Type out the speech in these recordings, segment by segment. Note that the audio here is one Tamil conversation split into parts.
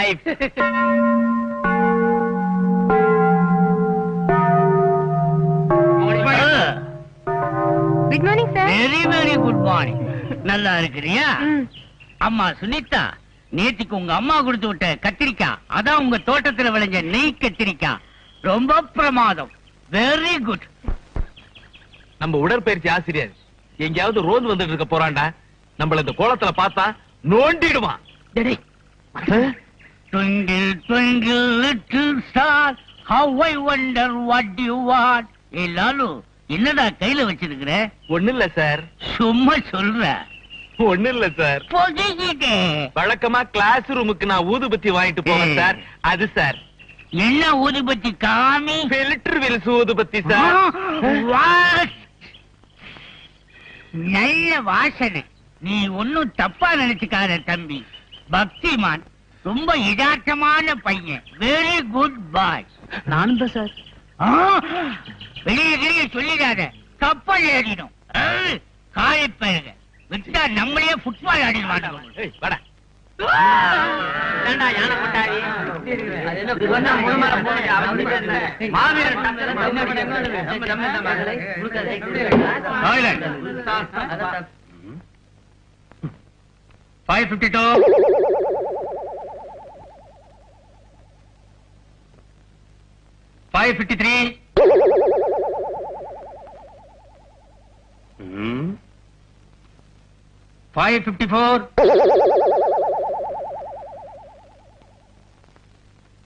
wife. Good morning, sir. Very, very good morning. நல்லா இருக்கிறியா? அம்மா சுனிதா, நேத்துக்கு உங்க அம்மா கொடுத்து விட்ட கத்திரிக்காய், அதான் உங்க தோட்டத்துல விளைஞ்ச நெய் கத்திரிக்காய். ரொம்ப பிரமாதம். Very good. நம்ம உடற்பயிற்சி ஆசிரியர் எங்கேயாவது ரோந்து வந்துட்டு இருக்க போறான்டா. நம்மள இந்த கோலத்துல பார்த்தா நோண்டிடுவான். Twinkle, twinkle, little star, how I wonder what you want. ஏ லாலு, என்னடா கையில வச்சிருக்கிற? ஒண்ணு இல்ல சார். சும்மா சொல்ற. ஒண்ணு இல்ல சார். போகிட்டே. வழக்கமா கிளாஸ் ரூமுக்கு நான் ஊதுபத்தி வாங்கிட்டு போவேன் சார். அது சார். என்ன ஊதுபத்தி காமி? ஃபில்டர் வில்ஸ் ஊதுபத்தி சார். நல்ல வாசனை. நீ ஒன்னும் தப்பா நினைச்சுக்காத தம்பி. பக்திமான், ரொம்ப யதார்த்தமான பையன். வெரி குட் பாய். நானும் தான் சார். வெளியே சொல்லிடாத, கப்பல் ஏறிடும். காயப்பருக விட்டா நம்மளே ஃபுட்பால் ஆடிடுவாங்க. யானை கொட்டாரி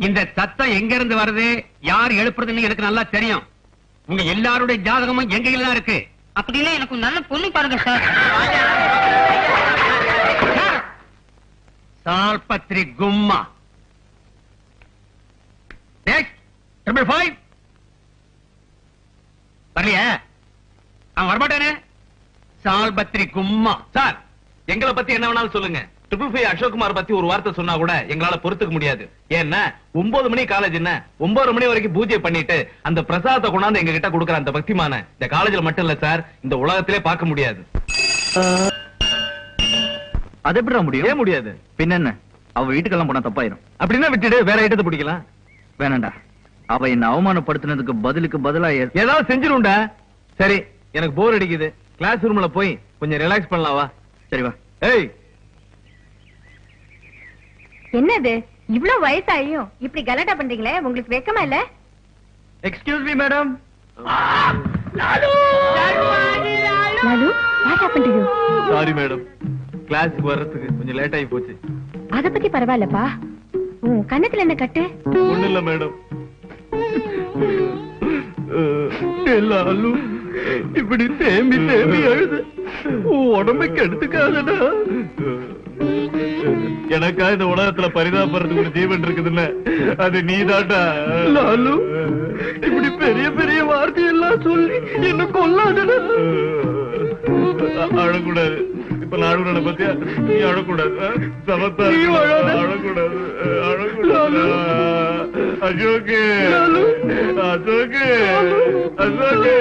இந்த சத்தம் எங்க இருந்து வருது, யார் எழுப்புறதுன்னு எனக்கு நல்லா தெரியும். உங்க எல்லாருடைய ஜாதகமும் எங்க கையில தான் இருக்கு. அப்படின்னா எனக்கு நல்ல பொண்ணு பாருங்க சார். சால்பத்ரி கும்மா. 555 வரலையா? அவன் வரமாட்டானே. சால்பத்ரி கும்மா. சார், எங்களை பத்தி என்ன வேணாலும் சொல்லுங்க. 555 அசோக்குமார் பத்தி ஒரு வார்த்தை சொன்னா கூட எங்களால பொறுத்துக்க முடியாது. ஏன்னா 9 மணி காலேஜ் என்ன 9 மணி வரைக்கும் பூஜை பண்ணிட்டு அந்த பிரசாதத்தை கொண்டாந்து எங்க கிட்ட கொடுக்குற அந்த பக்திமான இந்த காலேஜ்ல மட்டும் இல்ல சார், இந்த உலகத்திலே பார்க்க முடியாது. அது எப்படி முடியும்? ஏன் முடியாது? பின்ன என்ன, அவ வீட்டுக்கெல்லாம் போனா தப்பாயிரும். அப்படின்னா விட்டுடு, வேற ஐட்டத்தை பிடிக்கலாம். வேணாண்டா, அவ என்ன அவமானப்படுத்தினதுக்கு பதிலுக்கு பதிலா ஏதாவது செஞ்சிருண்டா. சரி, எனக்கு போர் அடிக்குது. கிளாஸ் ரூம்ல போய் கொஞ்சம் ரிலாக்ஸ் பண்ணலாம் வா. சரி வா. ஏய், என்னது இவ்வளவு வயசாயும் இப்படி கலாட்டா பண்றீங்களே, உங்களுக்கு வெக்கமா இல்ல? Excuse me madam. Lalu, what happened to you? Sorry madam, கிளாஸ்க்கு வர்றதுக்கு கொஞ்சம் லேட் ஆகி போச்சு. அத பத்தி பரவாயில்லப்பா. உன் கண்ணத்துல என்ன கட்டு? ஒண்ணு இல்ல மேடம். எல்லாரும் இப்படி தேம்பி தேம்பி அழுது உடம்புக்கு எடுத்துக்காதடா. எனக்கா இந்த உலகத்துல பரிதாபப்படுறதுக்கு ஒரு ஜீவன் இருக்குதுல்ல, அது நீதாட்டா. லாலு, இப்படி பெரிய பெரிய வார்த்தையெல்லாம் சொல்லி என்ன கொல்லாதடா. அழக்கூடாது. இப்ப நாடுகளை பத்தியா, நீ அழக்கூடாது. சமத்தா அழக்கூடாது. அழக்கூடாது. அசோக்கு, அசோக்கு, அசோக்கு.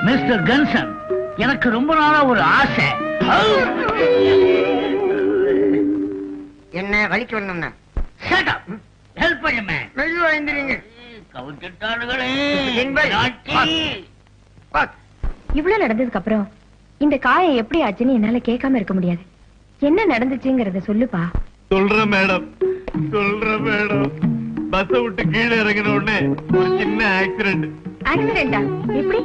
மிஸ்டர் கன்சன், எனக்கு ரொம்ப நாளா ஒரு ஆசை. என்ன வலிக்கு வரணும்னா ஹெல்ப் பண்ணுமே. மெதுவா எழுந்திரீங்க. கவுட்டானுகளே. இவ்வளவு நடந்ததுக்கு அப்புறம் இந்த காயம் எப்படி ஆச்சுன்னு என்னால கேட்காம இருக்க முடியாது. என்ன நடந்துச்சுங்கறத சொல்லுப்பா. சொல்றேன் மேடம், சொல்றேன் மேடம். பஸ் விட்டு கீழே இறங்கின உடனே ஒரு சின்ன ஆக்சிடென்ட். ஆக்சிடென்டா? எப்படி?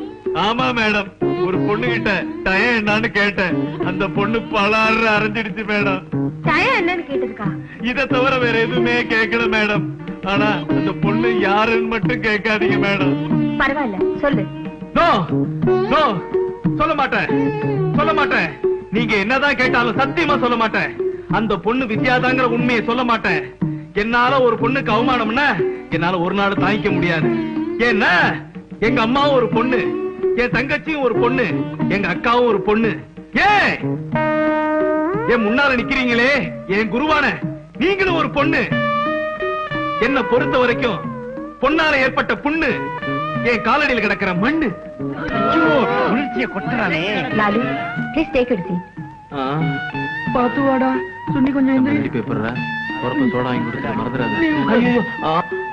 ஆமா மேடம், ஒரு பொண்ணு கிட்ட டயம் என்னன்னு கேட்டேன். அந்த பொண்ணு பலாறு அரைஞ்சிடுச்சு மேடம். டயம் என்னன்னு கேட்டதுக்கா? இத தவிர வேற எதுவுமே கேட்கல மேடம். ஆனா அந்த பொண்ணு யாருன்னு மட்டும் கேட்காதீங்க மேடம். பரவாயில்ல, சொல்லு. நோ நோ, சொல்ல மாட்டேன், சொல்ல மாட்டேன். நீங்க என்னதான் கேட்டாலும் சத்தியமா சொல்ல மாட்டேன். அந்த பொண்ணு வித்யாதாங்கிற உண்மையை சொல்ல மாட்டேன். என்னால ஒரு பொண்ணுக்கு அவமானம்னா என்னால ஒரு நாள் தாங்கிக்க முடியாது. ஏன்னா எங்க அம்மா ஒரு பொண்ணு, என் தங்கச்சியும் ஒரு பொண்ணு, எங்க அக்காவும் ஒரு பொண்ணு. ஏன் என் முன்னால நிக்கிறீங்களே என் குருவான நீங்களும் ஒரு பொண்ணு. என்ன பொறுத்த வரைக்கும் பொண்ணால ஏற்பட்ட புண்ணு என் காலடியில் கிடக்கிற மண்ணு. உணர்ச்சியை கொட்டுறானே. Lalu please take it seat. பாத்து வாடா சுண்ணி கொஞ்சம் எந்திரி பேப்பர்ற பொறுப்பு சோடா வாங்கி கொடுத்து மறந்துடாத.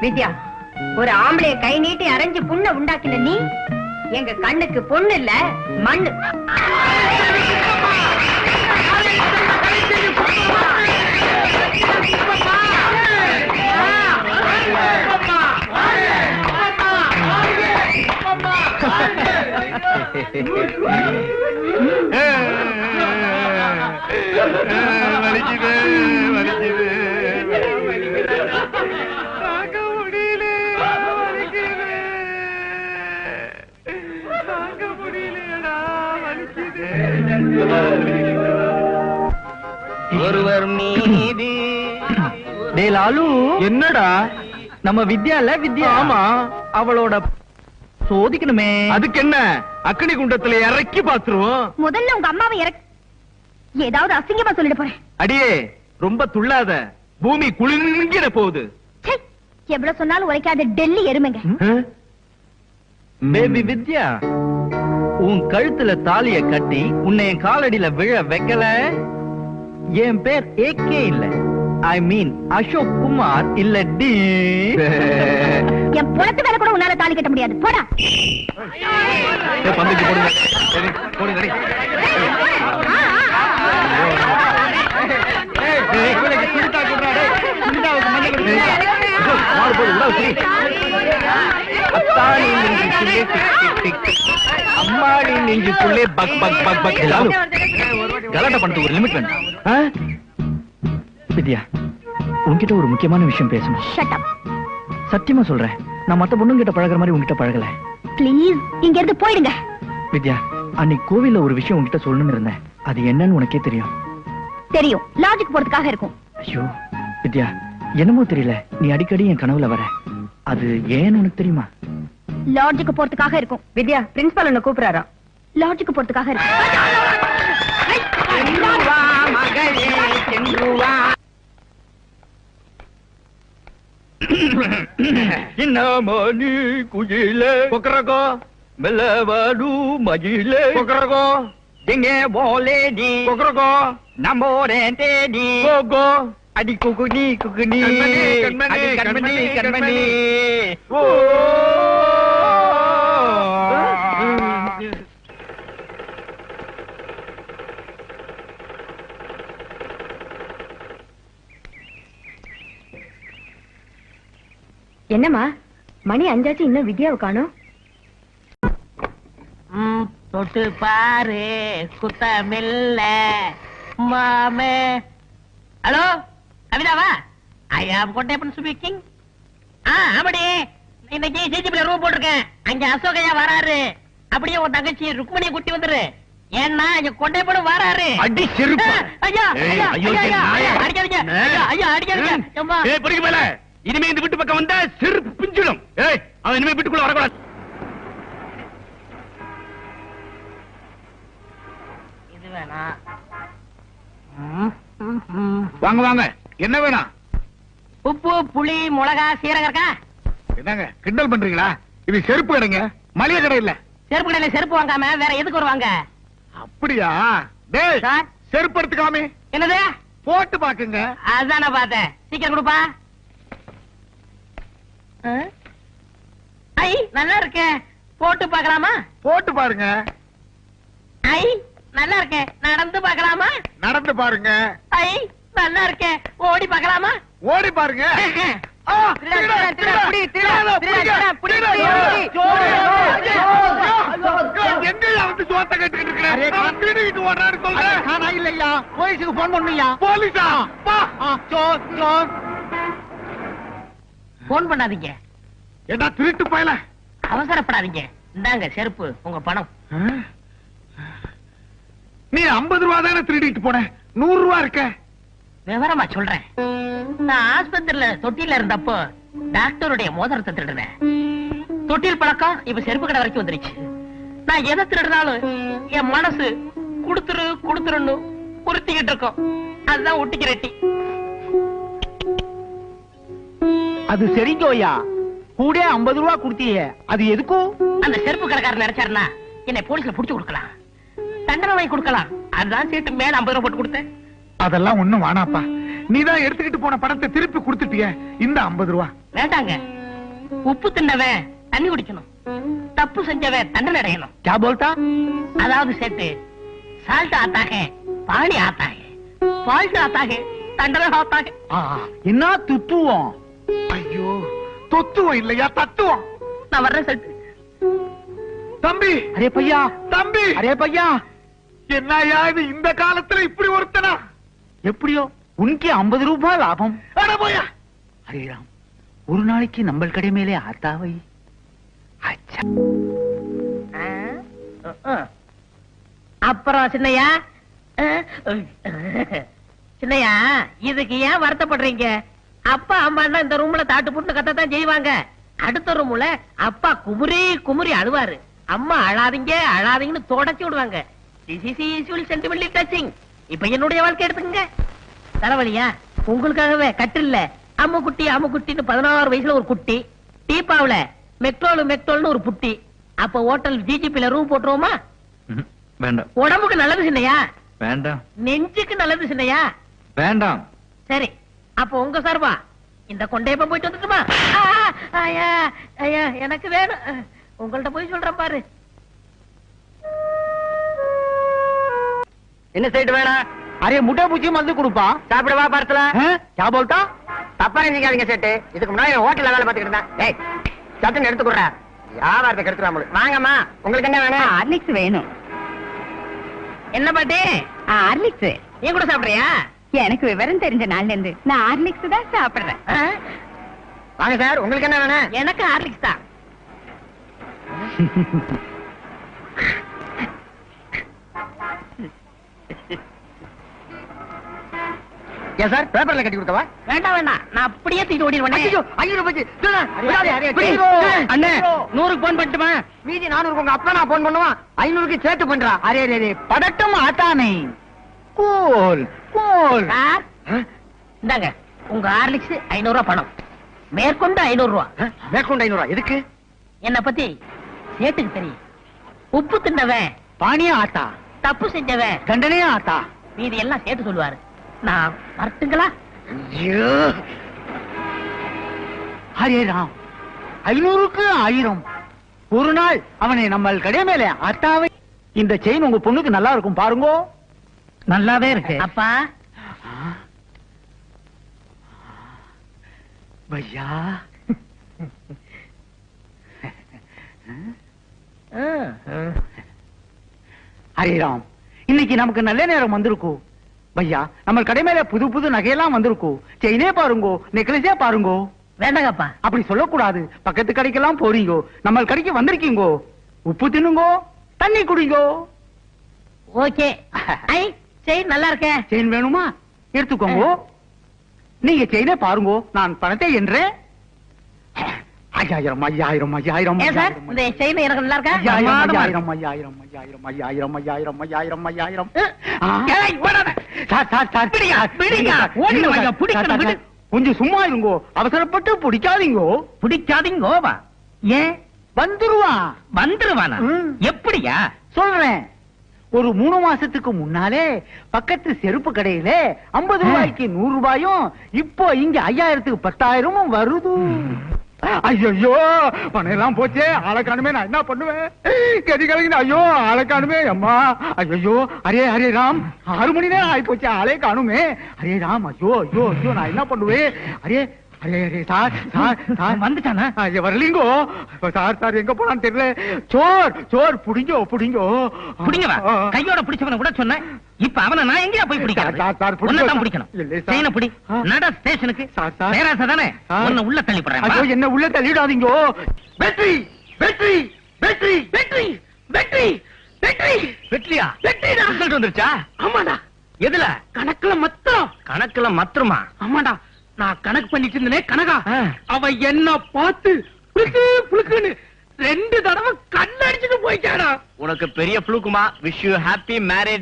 வித்யா, ஒரு ஆம்பளைய கை நீட்டி அரைஞ்சு புண்ணை உண்டாக்கின நீ எங்க கண்ணுக்கு பொண்ணு இல்ல மண்ணு. வலிக்குது வலிக்குது தாங்க முடியல, வலிக்குது தாங்க முடியலடா, வலிக்குது. ஒருவர் மீது டேய் லாலு, என்னடா நம்ம வித்யால வித்யா. ஆமா, அவளோட சோதிக்கணுமே. அதுக்கு என்ன, அக்னி குண்டத்துல இறக்கி பாத்துருவோம். முதல்ல உங்க அம்மாவை ஏதாவது அசிங்கமா சொல்லிட்டு போறேன். அடியே ரொம்ப துள்ளாத, பூமி குளிர்கிற போகுது. எவ்வளவு சொன்னாலும் உரைக்காத டெல்லி எருமைங்க. பேபி வித்யா, உன் கழுத்துல தாலிய கட்டி உன்னை என் காலடியில விழ வைக்கல. என் பேர் ஏகே இல்ல, ஐ மீன் அசோக் குமார் இல்ல டி. என் புலத்து மேல கூட உன்னால தாலி கட்ட முடியாது. போடா. பந்துக்கு போடுங்க. போடுங்க. அம்மாடி நெஞ்சுக்குள்ளே பக் பக் பக் பக். கலாட்டா பண்றது ஒரு லிமிட் வேணும். வித்யா, உன்கிட்ட ஒரு முக்கியமான விஷயம் பேசணும். Shut up. சத்தியமா சொல்றேன், நான் மத்த பொண்ணுங்க கிட்ட பழகுற மாதிரி உன்கிட்ட பழகல. ப்ளீஸ் இங்க இருந்து போயிடுங்க. வித்யா, அன்னைக்கு கோவில்ல ஒரு விஷயம் உன்கிட்ட சொல்லணும்னு இருந்தேன். அது என்னன்னு உனக்கே தெரியும். தெரியும், லாஜிக் போறதுக்காக இருக்கும். ஐயோ வித்யா, என்னமோ தெரியல, நீ அடிக்கடி என் கனவுல வர. அது ஏன்னு உனக்கு தெரியுமா? லாஜிக் போறதுக்காக இருக்கும். வித்யா, பிரின்சிபல் உன்னை கூப்பிடுறாராம். லாஜிக் போறதுக்காக இருக்கும். சின்னமணி குயிலே கொக்கரகோ மெல்லவாடு மயிலே கொக்கரகோ எங்க போலே நீ கொக்கரகோ நம்மோரே தேடி கோகோ அடி குகுனி குகுனி கண்மணி, அடி கண்மணி கண்மணி. ஓ என்னம்மா மணி 5 ஆச்சு, இன்னும் வித்யாவை காணோம். தொட்டு பாரு குத்தமில்ல மாமே. ஹலோ கவிதாவா? ஐ ஆம் கோட்டையப்பன் ஸ்பீக்கிங். ஆமாடி, இன்னைக்கு ஜிஜிபில ரூம் போட்டிருக்கேன். அங்க அசோகையா வராரு. அப்படியே உன் தங்கச்சி ருக்மணியை கூட்டி வந்துரு. ஏன்னா இங்க கொண்டைப்படும் வராரு. அடி செருப்பு. ஐயா ஐயா ஐயோ, ஐயா நாயே. அடிக்காதீங்க. ஐயா அடிக்காதீங்க. அம்மா ஏய் பொறுக்கி மேல, இனிமே இந்த வீட்டு பக்கம் வந்தா செருப்பு பிஞ்சிடும். ஏய், அவன் இனிமே வீட்டுக்குள்ள வரக்கூடாது. இது வேணா. வாங்க வாங்க, என்ன வேணும்? உப்பு புளி மிளகா சீரகம் இருக்கா? என்னங்க கிண்டல் பண்றீங்களா? இது செருப்பு கடைங்க, மளிகை கடை இல்ல. செருப்பு கடையில செருப்பு வாங்காம வேற எதுக்கு வருவாங்க? அப்படியா? டேய், சார். செருப்பு எடுத்துக்காமே என்னது? போட்டு பாக்குங்க. அதான் நான் பார்த்தேன். சீக்கிரம் கொடுப்பா. ஐ நல்லா இருக்கே, போட்டு பார்க்கலாமா? போட்டு பாருங்க. ஐ நல்லா இருக்கே, நடந்து பார்க்கலாமா? நடந்து பாருங்க. ஐ நல்லா இருக்கே, ஓடி பார்க்கலாமா? ஓடி பாருங்க. ஆ, திருடா, திருடா, திருடா, புடி, திருடா, திருடா, புடி, புடி. எங்கயா வந்து சோத்த கேட்டுக்கிட்டு இருக்கிற? நான் திருடிட்டு ஓடுறான்னு சொல்றேன். காணா இல்லையா? போலீஸுக்கு போன் பண்ணுயா? போலீஸா? பா. போன் பண்ணாதீங்க, என்ன திருட்டு பயல? அவசரப்படாதீங்க. இந்தாங்க செருப்பு, உங்க பணம். நீ 50 ரூபா தானே திருடிட்டு போன, 100 ரூபா இருக்க. விவரமா சொல்றேன். நான் ஆஸ்பத்திரியில தொட்டில இருந்தப்போ டாக்டருடைய மோதிரத்தை திருடுனேன். தொட்டில் பழக்கம் இப்ப செருப்பு கடை வரைக்கும் வந்துருச்சு. நான் எதை திருடினாலும் என் மனசு குடுத்துருன்னு உறுத்திக்கிட்டு இருக்கோம். அதுதான் ஒட்டிக்கிறட்டி. அது சரிங்கோயா, கூட 50 ரூபா கொடுத்தியே, அது எதுக்கும்? அந்த செருப்பு கடைக்காரர் நினைச்சாருன்னா என்னை போலீஸ்ல புடிச்சு கொடுக்கலாம், தண்டனை வாங்கி கொடுக்கலாம். அதுதான் சேர்த்து மேல 50 ரூபா போட்டு கொடுத்தேன். அதெல்லாம் ஒண்ணும் வேணாப்பா, நீதான் எடுத்துக்கிட்டு போன பணத்தை திருப்பி கொடுத்துட்டிய. இந்த 50 ரூபா வேண்டாங்க. உப்பு தின்னவன் தண்ணி குடிக்கணும், தப்பு செஞ்சவன் தண்டனை அடையணும். क्या बोलता? அதாவது சேர்த்து சால்ட் ஆத்தாக பாணி ஆத்தாக, ஃபால்ட் ஆத்தாக தண்டனை ஆத்தாக. என்ன துத்துவோம்? ஐயோ, தொத்துவம் இல்லையா, தத்துவம். நான் வர்றேன் செட்டு. தம்பி, அரே பையா, தம்பி, அரே பையா, என்னையா இது இந்த காலத்துல இப்படி ஒருத்தனா? எப்படியோ உனக்கு 50 ரூபாய் லாபம். அட போயா. அரே ராம், ஒரு நாளைக்கு நம்ம கடை மேலே ஆத்தாவை. அப்புறம் சின்னையா, சின்னையா, இதுக்கு ஏன் வருத்தப்படுறீங்க? அப்பா அம்மா இந்த ரூம்ல தாட்டு புட்டு கத்தத்தான் செய்வாங்க. அடுத்த ரூம்ல அப்பா குமுறி குமுறி அழுவாரு, அம்மா அழாதீங்க அழாதீங்கன்னு தொடச்சி விடுவாங்க. Sentimentally touching. இப்ப என்னுடைய வாழ்க்கை எடுத்துக்கங்க. தலைவலியா? உங்களுக்காகவே கட்டில்ல அம்முக்குட்டின்னு 16 வயசுல ஒரு குட்டி, டீப்பாவுல மெக்டோல்னு ஒரு புட்டி. அப்ப ஹோட்டல் ஜிஜிபில ரூம் போட்டுருவோமா? வேண்டாம். உடம்புக்கு நல்லது சின்னையா, வேண்டாம். நெஞ்சுக்கு நல்லது சின்னையா. வேண்டாம். சரி, அப்ப உங்க சார்பா இந்த கொண்டையப்ப போயிட்டு வந்துட்டுமா? ஐயா ஐயா, எனக்கு வேணும். உங்கள்ட்ட போய் சொல்றேன் பாரு. என்ன சைடு வேணா? அரே முட்டை பூச்சி மருந்து கொடுப்பா. சாப்பிடவா பார்த்துல? क्या बोलता? தப்பா நினைக்காதீங்க சேட்டு, இதுக்கு முன்னாடி ஹோட்டல்ல வேலை பார்த்துக்கிட்டு இருந்தேன். ஏய், சட்டுன்னு எடுத்துக்குறா, வியாபாரத்தை கெடுத்துறாம. வாங்கம்மா, உங்களுக்கு என்ன வேணும்? ஹார்லிக்ஸ் வேணும். என்ன பாட்டி? ஹார்லிக்ஸ் நீ கூட சாப்பிடுறியா? எனக்கு விவரம் தெரிஞ்ச நாள்ல இருந்து நான் ஹார்லிக்ஸ் தான் சாப்பிடுறேன். வாங்க சார், உங்களுக்கு என்ன வேணும்? எனக்கு ஹார்லிக்ஸ் தான். ஏன் சார் பேப்பர்ல கட்டி கொடுத்தவா? வேண்டாம் வேண்டாம், நான் அப்படியே தூக்கி ஓடிடுவேன். அண்ணே 100க்கு போன் பண்ணட்டுமா? மீதி 400 உங்க அப்பா நான் போன் பண்ணுவான், 500க்கு சேர்த்து பண்றா. அரே ரே படட்டும் ஆத்தானே. Cool cool. சார் இந்தாங்க உங்க ஹார்லிக்ஸ் 500 ரூபாய் பணம், மேற்கொண்டு 500 ரூபாய். மேற்கொண்டு 500 எதுக்கு? என்ன பத்தி சேட்டுக்கு தெரியும். உப்பு தின்னவன் பானியா ஆத்தா, தப்பு செஞ்சவன் தண்டனையா ஆத்தா. மீதி எல்லாம் சேட்டு சொல்லுவாரு. நான் வரட்டுங்களா? ஹரே ராம், 500க்கு 1000. ஒரு நாள் அவனை நம்ம கடை மேலே ஆத்தாவை. இந்த செயின் உங்க பொண்ணுக்கு நல்லா இருக்கும் பாருங்க. நல்லாவே இருக்கு அப்பா. பையா, ஹரே ராம், இன்னைக்கு நமக்கு நல்ல நேரம் வந்திருக்கும். பையா, நம்ம கடை மேல புது புது நகையெல்லாம் வந்திருக்கும். செயினே பாருங்கோ, நெக்லஸே பாருங்கோ. வேண்டாங்கப்பா. அப்படி சொல்லக்கூடாது. பக்கத்து கடைக்கெல்லாம் போறீங்கோ, நம்ம கடைக்கு வந்திருக்கீங்கோ. உப்பு தின்னுங்கோ, தண்ணி குடிங்கோ. ஓகே. ஐ, செயின் நல்லா இருக்கே. செயின் வேணுமா? எடுத்துக்கோங்க. நீங்க செயினே பாருங்கோ, நான் பணத்தை என்றேன். 5000 5000 5000. ஏன் சார், இந்த செயின் எனக்கு நல்லா இருக்கா? 5000 5000 5000 5000 5000 5000. ஏய், ஓடாத. சார் பிடிங்க, பிடிங்க. ஓடிங்க வாங்க, பிடிக்கணும், பிடி. கொஞ்சம் சும்மா இருங்கோ, அவசரப்பட்டு பிடிக்காதீங்கோ. பிடிக்காதீங்கோவா? ஏன்? வந்துருவான். வந்துருவானா? எப்படியா? சொல்றேன். ஒரு 3 மாசத்துக்கு முன்னாலே பக்கத்து செருப்பு கடையில 50 ரூபாய்க்கு 100 ரூபாயும், இப்போ இங்க 5000க்கு 10,000 வருது. ஐயோ, பணம் எல்லாம் போச்சே, ஆளை காணுமே, நான் என்ன பண்ணுவேன்? கதி கலங்கின. ஐயோ, ஆளை காணுமே அம்மா. ஐயோ, அரே ஹரே ராம், 6 மணி நேரம் ஆயி போச்சு, ஆளே காணுமே. அரே ராம், ஐயோ ஐயோ ஐயோ, நான் என்ன பண்ணுவேன்? Array array array sir sir sir வந்துட்டானா? வரலீங்கோ சார். சார் எங்க போனான்னு தெரியல. சோர் சோர், புடிங்கோ புடிங்கோ. புடிங்கவா? கையோட பிடிச்சவன கூட சொன்னேன். இப்ப அவனை நான் எங்கயா போய் பிடிக்கிறது? உன்னை பிடிக்கணும். செயினை பிடி, நட ஸ்டேஷனுக்கு. பேராசை தானே, உன்னை உள்ள தள்ளி போடுறேன். ஐயோ, என்ன உள்ள தள்ளிடாதீங்கோ. பேட்டரி பேட்டரி பேட்டரி வெற்றி வெற்றி வெற்றி. வெற்றியா? வெற்றிடா. ரிசல்ட் வந்துருச்சா? ஆமாடா. எதுல? கணக்குல மொத்தம். கணக்குல மத்துருமா? ஆமாடா, நான் கணக்கு பண்ணிட்டு இருந்தேனே கனகா, அவ என்ன பார்த்து புளுக்கு புளுக்குன்னு 2 தடவை கண்ணடிச்சுட்டு போயிட்டாடா. உனக்கு பெரிய ஃப்ளூக்குமா. Wish you happy marriage